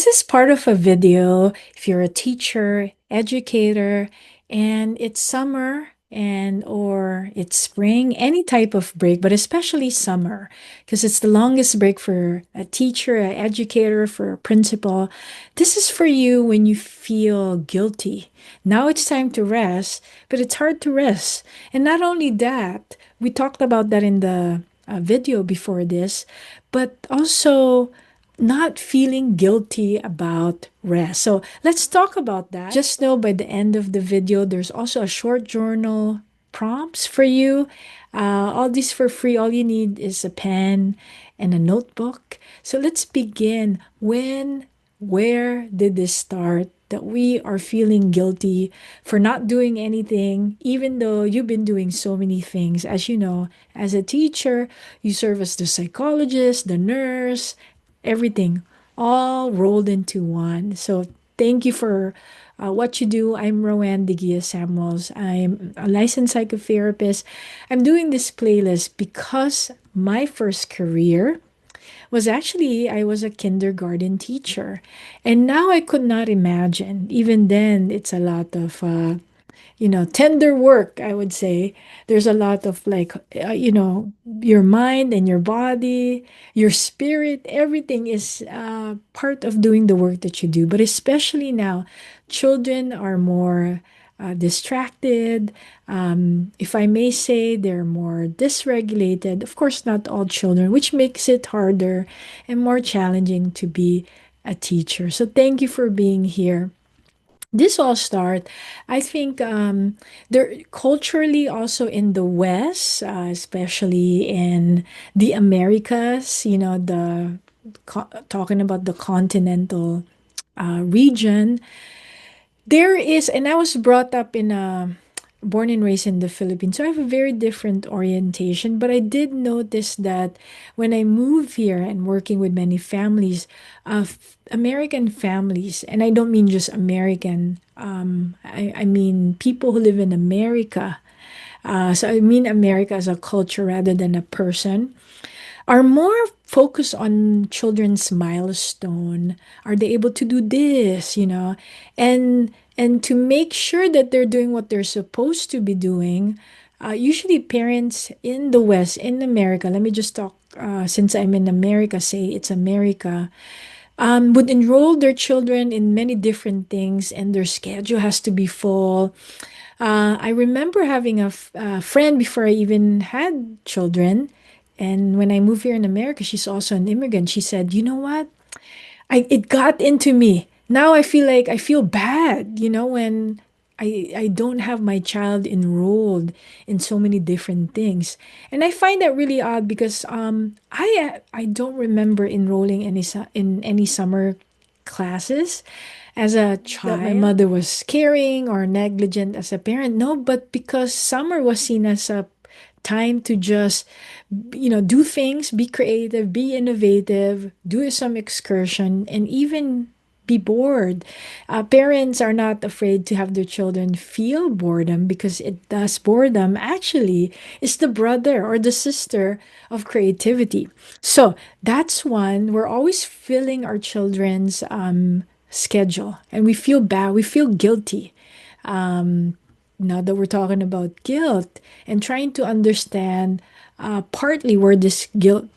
This is part of a video if you're a teacher, educator, and it's summer and or it's spring, any type of break, but especially summer, because it's the longest break for a teacher, an educator, for a principal. This is for you when you feel guilty. Now it's time to rest, but it's hard to rest. And not only that, we talked about that in the video before this, but also not feeling guilty about rest. So let's talk about that. Just know by the end of the video, there's also a short journal prompts for you. All these for free. All you need is a pen and a notebook. So let's begin. Where did this start? That we are feeling guilty for not doing anything, even though you've been doing so many things. As you know, as a teacher, you serve as the psychologist, the nurse, everything all rolled into one. So thank you for what you do. I'm Roanne the Guia-Samuels. I'm a licensed psychotherapist. I'm doing this playlist because my first career was actually I was a kindergarten teacher. And now I could not imagine. Even then, it's a lot of tender work, I would say. There's a lot of your mind and your body, your spirit, everything is part of doing the work that you do. But especially now, children are more distracted. If I may say, they're more dysregulated. Of course, not all children, which makes it harder and more challenging to be a teacher. So thank you for being here. This all start, I think, there culturally also in the West, especially in the Americas, talking about the continental region, there is, and I was brought up in a born and raised in the Philippines, so I have a very different orientation. But I did notice that when I moved here and working with many families, American families, and I don't mean just American, I mean people who live in America. So I mean America as a culture rather than a person are more focused on children's milestone. Are they able to do this, and to make sure that they're doing what they're supposed to be doing. Usually parents in the West, in America, let me just talk, since I'm in America, say it's America, would enroll their children in many different things and their schedule has to be full. I remember having a friend before I even had children. And when I moved here in America, she's also an immigrant. She said, "You know what? It got into me. Now I feel like I feel bad, when I don't have my child enrolled in so many different things." And I find that really odd because I don't remember enrolling in any summer classes as a child. My mother was caring or negligent as a parent. No, but because summer was seen as a time to just do things, be creative, be innovative, do some excursion, and even be bored. Parents are not afraid to have their children feel boredom because it does boredom actually is the brother or the sister of creativity. So that's one. We're always filling our children's schedule and we feel bad, we feel guilty. Now that we're talking about guilt and trying to understand partly where this guilt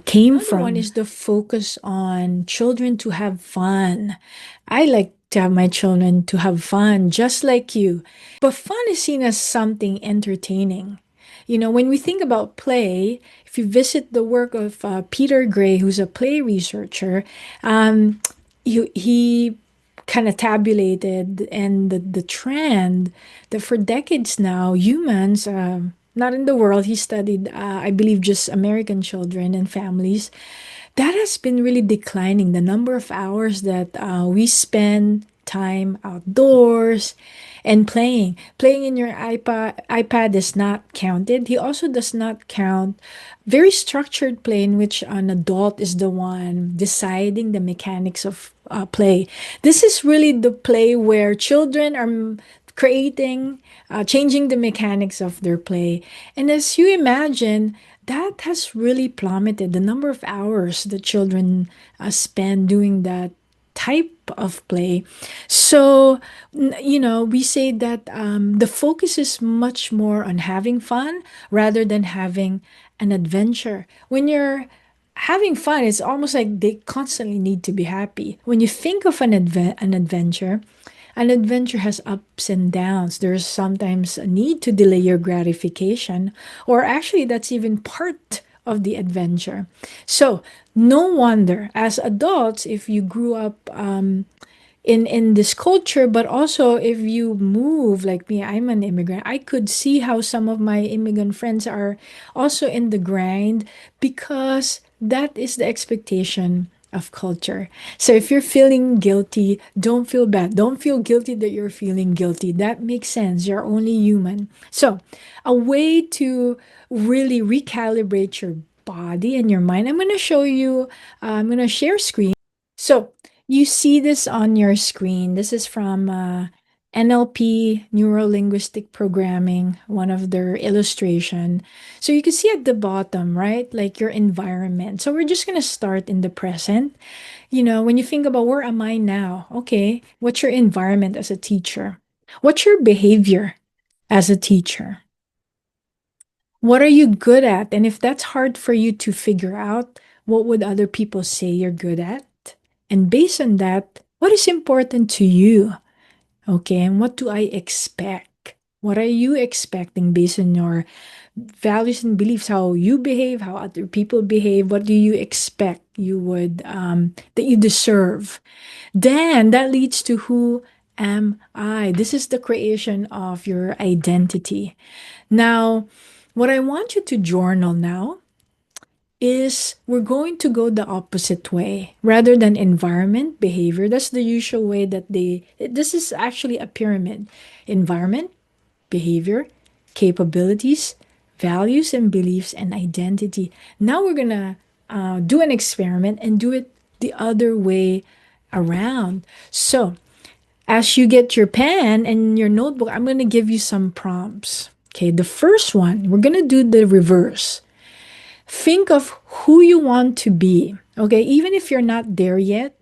came from. One is the focus on children to have fun. I like to have my children to have fun, just like you. But fun is seen as something entertaining. When we think about play, if you visit the work of Peter Gray, who's a play researcher, he kind of tabulated and the trend that for decades now humans, not in the world, he studied, I believe, just American children and families, that has been really declining. The number of hours that we spend time outdoors and playing in your ipad is not counted. He also does not count very structured play in which an adult is the one deciding the mechanics of play. This is really the play where children are creating, changing the mechanics of their play. And as you imagine, that has really plummeted. The number of hours the children spend doing that type of play. So, we say that the focus is much more on having fun rather than having an adventure. When you're having fun, it's almost like they constantly need to be happy. When you think of an adventure has ups and downs. There's sometimes a need to delay your gratification, or actually, that's even part of the adventure. So, no wonder as adults, if you grew up in this culture, but also if you move like me, I'm an immigrant. I could see how some of my immigrant friends are also in the grind because that is the expectation of culture. So if you're feeling guilty, don't feel bad. Don't feel guilty that you're feeling guilty. That makes sense. You're only human. So, a way to really recalibrate your body and your mind. I'm going to show you, I'm going to share screen. So, you see this on your screen. This is from NLP, Neuro Linguistic Programming, one of their illustration. So you can see at the bottom, right? Like your environment. So we're just going to start in the present. When you think about where am I now? Okay, what's your environment as a teacher? What's your behavior as a teacher? What are you good at? And if that's hard for you to figure out, what would other people say you're good at? And based on that, what is important to you? Okay, and what do I expect? What are you expecting based on your values and beliefs? How you behave, how other people behave? What do you expect you would that you deserve? Then that leads to who am I? This is the creation of your identity. Now, what I want you to journal now is we're going to go the opposite way rather than environment behavior. That's the usual way that this is actually a pyramid. Environment, behavior, capabilities, values and beliefs, and identity. Now we're gonna do an experiment and do it the other way around. So as you get your pen and your notebook, I'm gonna give you some prompts. Okay, the first one, we're gonna do the reverse. Think of who you want to be. Okay, even if you're not there yet,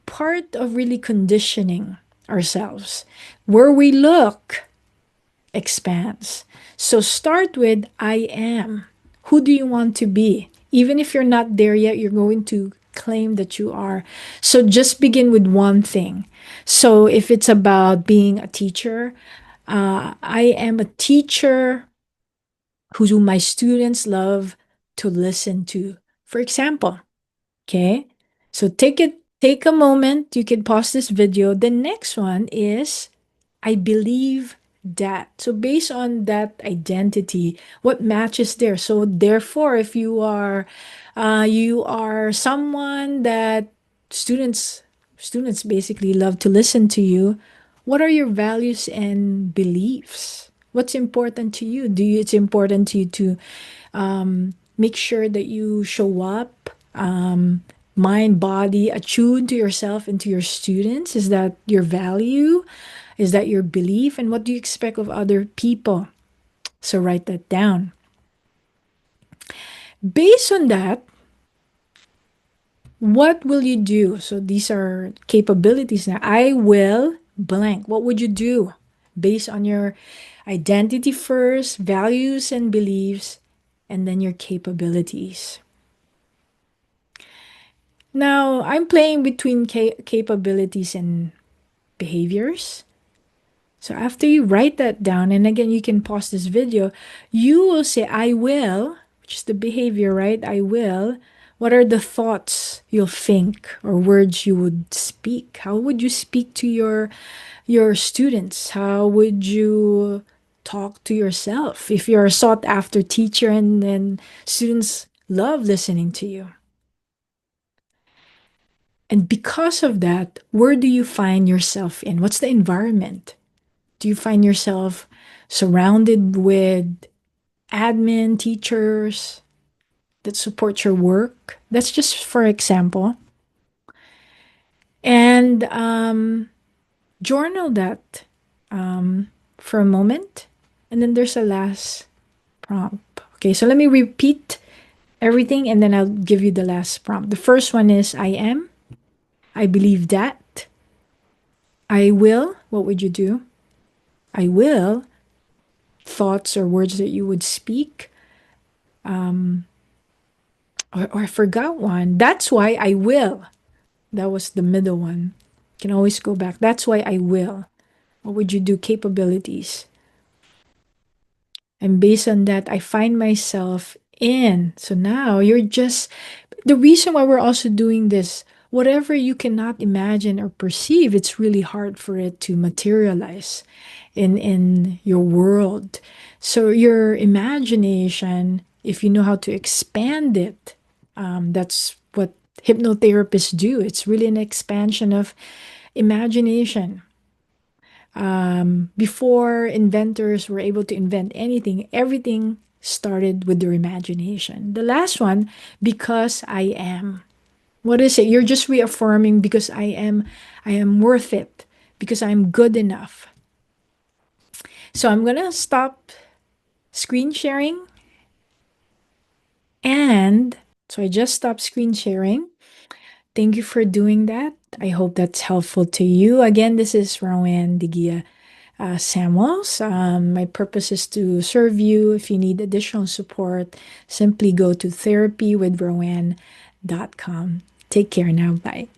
part of really conditioning ourselves, where we look expands. So start with I am. Who do you want to be? Even if you're not there yet, you're going to claim that you are. So just begin with one thing. So if it's about being a teacher, I am a teacher who my students love to listen to. For example, okay? So take a moment. You can pause this video. The next one is I believe that. So based on that identity, what matches there? So therefore, if you are someone that students basically love to listen to you, what are your values and beliefs? What's important to you? It's important to you to make sure that you show up, mind, body, attuned to yourself and to your students? Is that your value? Is that your belief? And what do you expect of other people? So write that down. Based on that, what will you do? So these are capabilities now. I will blank. What would you do based on your identity first, values and beliefs, and then your capabilities? Now, I'm playing between capabilities and behaviors. So after you write that down, and again, you can pause this video, you will say, I will, which is the behavior, right? I will. What are the thoughts you'll think or words you would speak? How would you speak to your students? How would you talk to yourself if you're a sought after teacher and then students love listening to you? And because of that, where do you find yourself in? What's the environment? Do you find yourself surrounded with admin, teachers that support your work? That's just for example. And journal that for a moment. And then there's a last prompt. Okay, so let me repeat everything and then I'll give you the last prompt. The first one is I am. I believe that. I will. What would you do? I will. Thoughts or words that you would speak. Or I forgot one. That's why I will. That was the middle one. Can always go back. That's why I will. What would you do? Capabilities. And based on that, I find myself in. So now you're just the reason why we're also doing this. Whatever you cannot imagine or perceive, it's really hard for it to materialize in your world. So your imagination, if you know how to expand it, that's what hypnotherapists do. It's really an expansion of imagination. Before inventors were able to invent anything, everything started with their imagination. The last one, because I am. What is it? You're just reaffirming because I am worth it, because I'm good enough. So I'm gonna stop screen sharing, and so I just stopped screen sharing. Thank you for doing that. I hope that's helpful to you. Again, this is Roanne de Guia-Samuels. My purpose is to serve you. If you need additional support, simply go to therapywithroanne.com. Take care now. Bye.